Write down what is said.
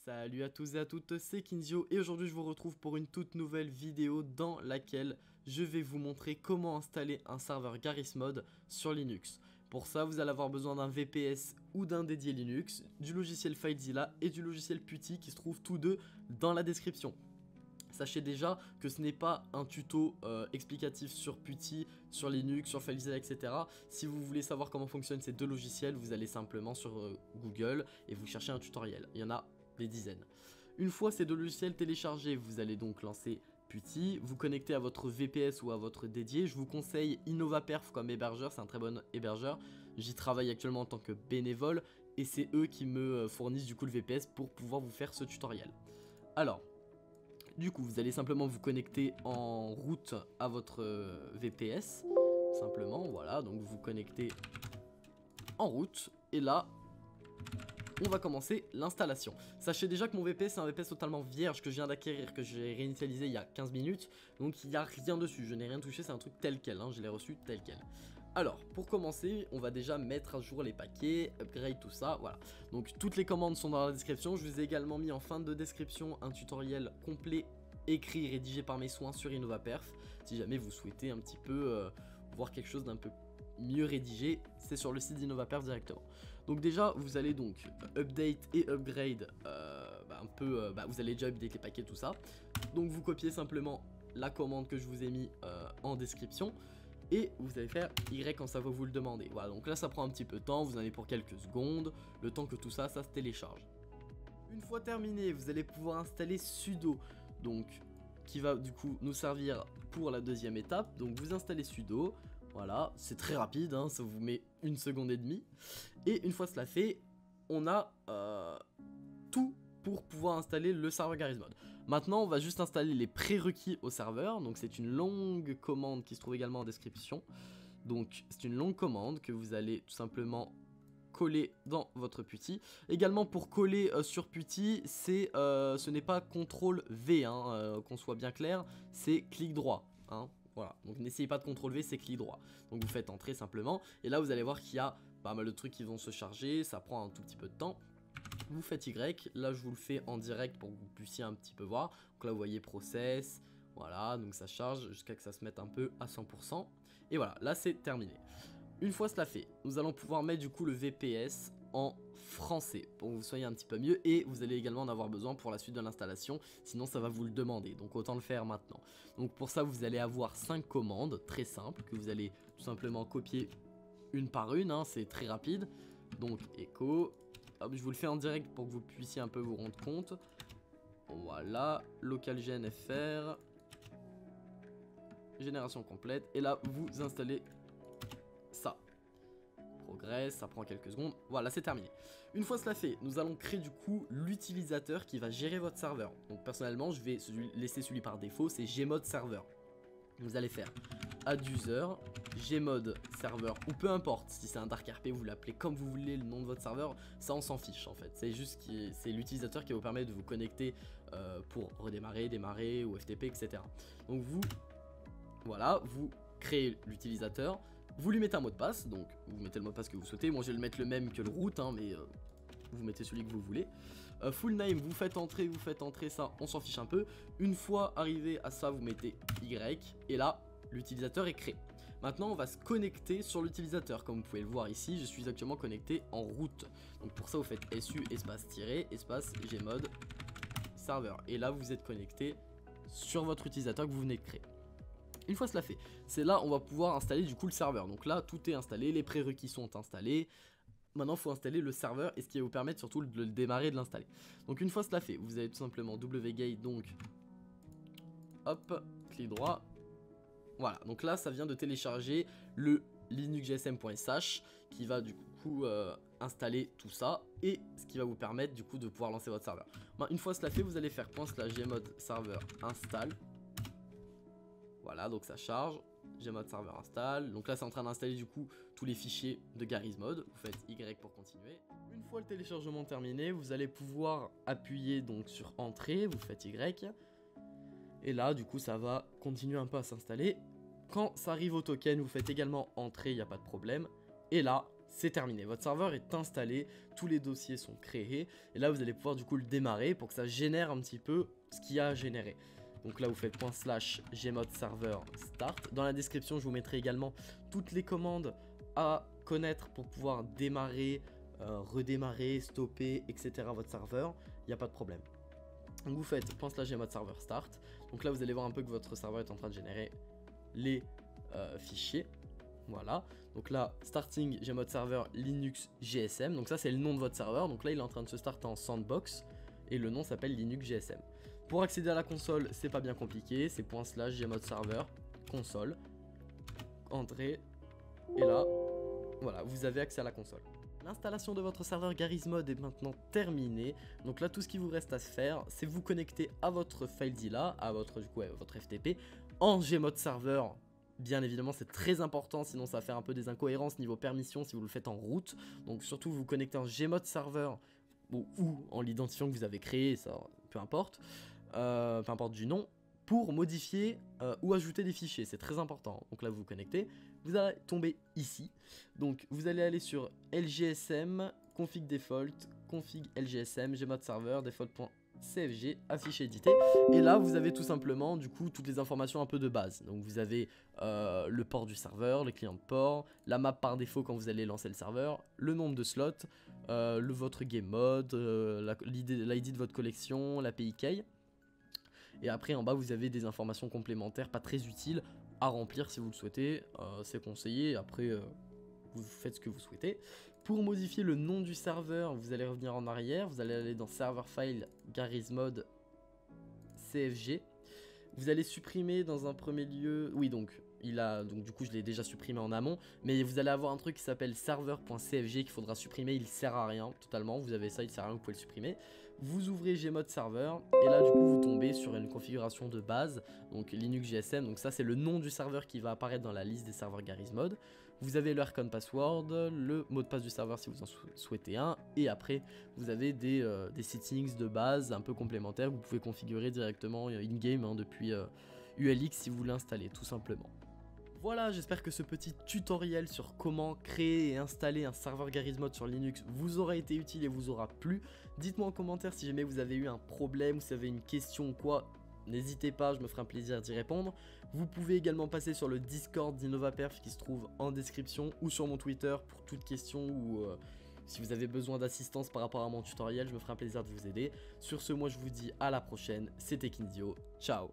Salut à tous et à toutes, c'est Kinzio et aujourd'hui je vous retrouve pour une toute nouvelle vidéo dans laquelle je vais vous montrer comment installer un serveur Garry's Mod sur Linux. Pour ça vous allez avoir besoin d'un VPS ou d'un dédié Linux, du logiciel FileZilla et du logiciel PuTTY qui se trouvent tous deux dans la description. Sachez déjà que ce n'est pas un tuto explicatif sur PuTTY, sur Linux, sur FileZilla, etc. Si vous voulez savoir comment fonctionnent ces deux logiciels, vous allez simplement sur Google et vous cherchez un tutoriel. Il y en a des dizaines. Une fois ces deux logiciels téléchargés, vous allez donc lancer PuTTY, vous connecter à votre VPS ou à votre dédié. Je vous conseille InnovaPerf comme hébergeur, c'est un très bon hébergeur. J'y travaille actuellement en tant que bénévole et c'est eux qui me fournissent du coup le VPS pour pouvoir vous faire ce tutoriel. Alors, du coup, vous allez simplement vous connecter en route à votre VPS, simplement, voilà, donc vous vous connectez en route, et là, on va commencer l'installation. Sachez déjà que mon VPS c'est un VPS totalement vierge que je viens d'acquérir, que j'ai réinitialisé il y a 15 minutes, donc il n'y a rien dessus, je n'ai rien touché, c'est un truc tel quel, hein, je l'ai reçu tel quel. Alors, pour commencer, on va déjà mettre à jour les paquets, upgrade, tout ça, voilà. Donc toutes les commandes sont dans la description, je vous ai également mis en fin de description un tutoriel complet, écrit, rédigé par mes soins sur InnovaPerf, si jamais vous souhaitez un petit peu voir quelque chose d'un peu mieux rédigé, c'est sur le site d'InnovaPerf directement. Donc déjà, vous allez donc update et upgrade, vous allez déjà update les paquets, tout ça. Donc vous copiez simplement la commande que je vous ai mis en description, et vous allez faire Y quand ça va vous le demander. Voilà, donc là ça prend un petit peu de temps, vous en avez pour quelques secondes, le temps que tout ça se télécharge. Une fois terminé, vous allez pouvoir installer sudo, donc qui va du coup nous servir pour la deuxième étape. Donc vous installez sudo, voilà, c'est très rapide, hein, ça vous met 1 seconde et demie. Et une fois cela fait, on a tout pour pouvoir installer le serveur Garry's Mod. Maintenant, on va juste installer les prérequis au serveur. Donc c'est une longue commande qui se trouve également en description. Donc c'est une longue commande que vous allez tout simplement coller dans votre PuTTY. Également pour coller sur PuTTY, ce n'est pas CTRL V, hein, qu'on soit bien clair, c'est clic droit, hein. Voilà, donc n'essayez pas de CTRL V, c'est clic droit. Donc vous faites entrer simplement, et là vous allez voir qu'il y a pas mal de trucs qui vont se charger, ça prend un tout petit peu de temps. Vous faites Y, là je vous le fais en direct pour que vous puissiez un petit peu voir. Donc là vous voyez process, voilà, donc ça charge jusqu'à que ça se mette un peu à 100%. Et voilà, là c'est terminé. Une fois cela fait, nous allons pouvoir mettre du coup le VPS en français pour que vous soyez un petit peu mieux, et vous allez également en avoir besoin pour la suite de l'installation, sinon ça va vous le demander, donc autant le faire maintenant. Donc pour ça vous allez avoir 5 commandes très simples que vous allez tout simplement copier une par une, hein, c'est très rapide. Donc echo, hop, je vous le fais en direct pour que vous puissiez un peu vous rendre compte. Voilà, localgen fr, génération complète, et là vous installez ça. Progresse, ça prend quelques secondes, voilà, c'est terminé. Une fois cela fait, nous allons créer du coup l'utilisateur qui va gérer votre serveur. Donc personnellement je vais laisser celui par défaut, c'est gmod server. Vous allez faire add user, gmod server, ou peu importe, si c'est un dark RP vous l'appelez comme vous voulez le nom de votre serveur, ça on s'en fiche en fait. C'est juste c'est l'utilisateur qui va vous permettre de vous connecter pour redémarrer, démarrer ou FTP, etc. Donc voilà, vous créez l'utilisateur, vous lui mettez un mot de passe, donc vous mettez le mot de passe que vous souhaitez. Moi je vais le mettre le même que le root, hein, mais vous mettez celui que vous voulez. Full name, vous faites entrer, ça on s'en fiche un peu. Une fois arrivé à ça, vous mettez Y, et là l'utilisateur est créé. Maintenant on va se connecter sur l'utilisateur, comme vous pouvez le voir ici, je suis actuellement connecté en route. Donc pour ça vous faites su espace tiré espace gmod serveur, et là vous êtes connecté sur votre utilisateur que vous venez de créer. Une fois cela fait, c'est là on va pouvoir installer du coup le serveur. Donc là tout est installé, les prérequis sont installés. Maintenant il faut installer le serveur, et ce qui va vous permettre surtout de le démarrer et de l'installer. Donc une fois cela fait, vous allez tout simplement wget, donc hop, clic droit. Voilà, donc là ça vient de télécharger le linuxgsm.sh qui va du coup installer tout ça, et ce qui va vous permettre du coup de pouvoir lancer votre serveur. Une fois cela fait, vous allez faire ./gmod server install. Voilà, donc ça charge, gmod server install. Donc là c'est en train d'installer du coup tous les fichiers de Garry's Mod. Vous faites Y pour continuer. Une fois le téléchargement terminé, vous allez pouvoir appuyer donc sur entrée, vous faites Y. Et là du coup ça va continuer un peu à s'installer. Quand ça arrive au token, vous faites également entrée, il n'y a pas de problème. Et là, c'est terminé. Votre serveur est installé, tous les dossiers sont créés, et là vous allez pouvoir du coup le démarrer pour que ça génère un petit peu ce qu'il y a à générer. Donc là vous faites /gmod server start. Dans la description je vous mettrai également toutes les commandes à connaître pour pouvoir démarrer, redémarrer, stopper, etc. votre serveur, il n'y a pas de problème. Donc vous faites /gmod server start. Donc là vous allez voir un peu que votre serveur est en train de générer les fichiers. Voilà, donc là starting gmod server linux gsm, donc ça c'est le nom de votre serveur. Donc là il est en train de se starter en sandbox et le nom s'appelle linux gsm. Pour accéder à la console c'est pas bien compliqué, c'est /gmod server console, entrée, et là voilà, vous avez accès à la console. L'installation de votre serveur Garry'sMod est maintenant terminée. Donc là tout ce qui vous reste à se faire, c'est vous connecter à votre FileZilla, à votre, votre FTP en gmod server. Bien évidemment c'est très important, sinon ça va faire un peu des incohérences niveau permission si vous le faites en route. Donc surtout vous connectez en gmod server ou en l'identifiant que vous avez créé, ça peu importe du nom, pour modifier ou ajouter des fichiers, c'est très important. Donc là vous vous connectez, vous allez tomber ici, donc vous allez aller sur lgsm, config default, config lgsm, gmod server, default.cfg, afficher édité, et là vous avez tout simplement du coup toutes les informations un peu de base. Donc vous avez le port du serveur, le client de port, la map par défaut quand vous allez lancer le serveur, le nombre de slots, votre game mode, l'ID de votre collection, l'API key. Et après en bas vous avez des informations complémentaires pas très utiles à remplir si vous le souhaitez, c'est conseillé, après vous faites ce que vous souhaitez. Pour modifier le nom du serveur, vous allez revenir en arrière, vous allez aller dans server file Garry'sMod CFG. Vous allez supprimer dans un premier lieu, oui donc du coup je l'ai déjà supprimé en amont, mais vous allez avoir un truc qui s'appelle server.cfg qu'il faudra supprimer, il sert à rien totalement, vous avez ça, il sert à rien, vous pouvez le supprimer. Vous ouvrez gmod server et là du coup vous tombez sur une configuration de base, donc Linux GSM, donc ça c'est le nom du serveur qui va apparaître dans la liste des serveurs Garry'sMod. Vous avez le Rcon password, le mot de passe du serveur si vous en souhaitez un, et après vous avez des settings de base un peu complémentaires que vous pouvez configurer directement in-game depuis ULX si vous l'installez tout simplement. Voilà, j'espère que ce petit tutoriel sur comment créer et installer un serveur Garry'sMod sur Linux vous aura été utile et vous aura plu. Dites-moi en commentaire si jamais vous avez eu un problème, si vous avez une question ou quoi, n'hésitez pas, je me ferai un plaisir d'y répondre. Vous pouvez également passer sur le Discord d'InnovaPerf qui se trouve en description ou sur mon Twitter pour toute question ou si vous avez besoin d'assistance par rapport à mon tutoriel, je me ferai un plaisir de vous aider. Sur ce, moi je vous dis à la prochaine, c'était Kinzio, ciao.